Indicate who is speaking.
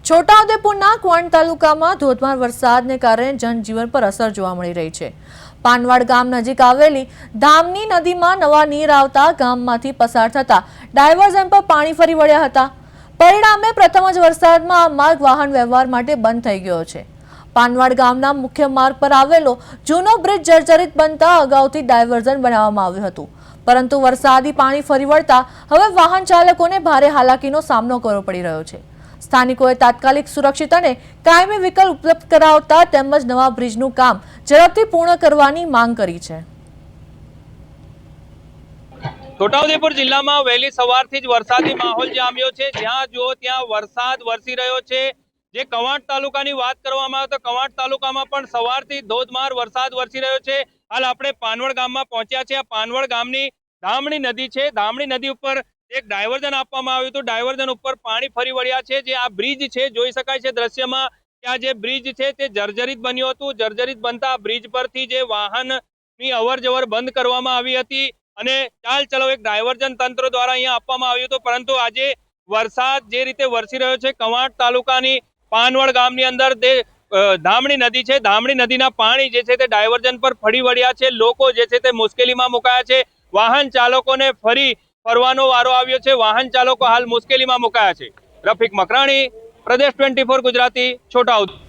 Speaker 1: છોટાઉદેપુરના ક્વોંટ તાલુકામાં ધોધમાર વરસાદને કારણે જનજીવન પર અસર જોવા મળી રહી છે। પાનવાડ ગામ નજીક આવેલી ધામની નદીમાં નવા નીર આવતા ગામમાંથી પસાર થતા ડાયવર્ઝન પર પાણી ફરી વળ્યા હતા। પરિણામે પ્રથમ જ વરસાદમાં આ માર્ગ વાહન વ્યવહાર માટે બંધ થઈ ગયો છે। પાનવાડ ગામના મુખ્ય માર્ગ પર આવેલો જૂનો બ્રિજ જર્જરિત બનતા અગાઉથી ડાયવર્ઝન બનાવવામાં આવ્યું હતું, પરંતુ વરસાદી પાણી ફરી વળતા હવે વાહન ચાલકોને ભારે હાલાકીનો સામનો કરવો પડી રહ્યો છે। સ્થાનિકોએ તાત્કાલિક સુરક્ષિત અને કાયમી વિકલ્પ ઉપલબ્ધ કરાવતા તેમજ નવા બ્રિજનું કામ ઝડપથી પૂર્ણ કરવાની માંગ કરી છે।
Speaker 2: છોટાઉદેપુર જિલ્લામાં વહેલી સવારથી જ વરસાદી માહોલ જામ્યો છે। જ્યાં જુઓ ત્યાં વરસાદ વરસી રહ્યો છે। જે કવાંટ તાલુકાની વાત કરવામાં આવે તો કવાંટ તાલુકામાં પણ સવારથી ધોધમાર વરસાદ વરસી રહ્યો છે। હાલ આપણે પાનવડ ગામમાં પહોંચ્યા છે। આ પાનવડ ગામની ધામણી નદી છે। ધામણી નદી ઉપર એક ડાયવર્ઝન આપવામાં આવ્યું હતું। ડાયવર્ઝન ઉપર પાણી ફરી વળ્યા છે। જે આ બ્રિજ છે, જોઈ શકાય છે દ્રશ્યમાં કે આ જે બ્રિજ છે તે જર્જરિત બન્યું હતું। જર્જરિત બનતા બ્રિજ પરથી જે વાહનની અવર જવર બંધ કરવામાં આવી હતી અને ચાલ ચલો એક ડાયવર્ઝન તંત્ર દ્વારા અહીંયા આપવામાં આવ્યું હતું, પરંતુ આજે વરસાદ જે રીતે વરસી રહ્યો છે કવાંટ તાલુકાની પાનવડ ગામની અંદર તે ધામણી નદી છે, ધામણી નદીના પાણી જે છે તે ડાયવર્ઝન પર ફરી વળ્યા છે। લોકો જે છે તે મુશ્કેલીમાં મુકાયા છે। વાહન ચાલકોને ફરી ફરવાનો વારો આવ્યો છે। વાહન ચાલકો હાલ મુશ્કેલીમાં મુકાયા છે। રફીક મકરાણી, પ્રદેશ 24 ગુજરાતી, છોટાઉદેપુર।